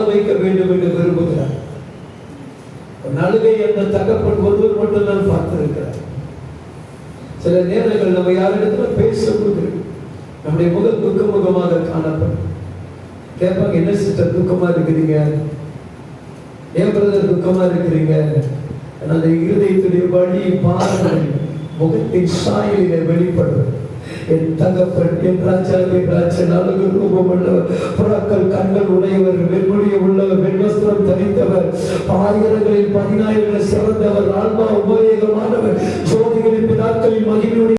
வைக்க வேண்டும் என்று விரும்புகிறார். நலுகை என்ற தகப்பன் ஒருவர் மட்டும்தான் பார்த்திருக்கிறார். சில நேரங்கள் நம்ம யாரிடத்துல பேசும்போது நம்முடைய முகம் துக்கமுகமாக காணப்படும். கேட்பாங்க, என்ன சிஸ்டர் துக்கமா இருக்கிறீங்க, ஏன் பிரதர் துக்கமா இருக்கிறீங்க? அந்த இருதயத்துடைய வழி பாருங்கள் முகத்தின் சாயலிலே வெளிப்படுறது. என் தகப்பன், என் ராஜாவே ராஜன், அழகு ரூபம் உள்ளவர், புறாக்கள் கண்கள் உடையவர், வெண்மொழிய உள்ளவர், வெண்வஸ்திரம் தரித்தவர், ஆயிரங்களில் 10,000 சிறந்தவர், ஆன்மா உபயோகமானவர், ஜோதிகளின் பிதாக்களின் மகிமையுடைய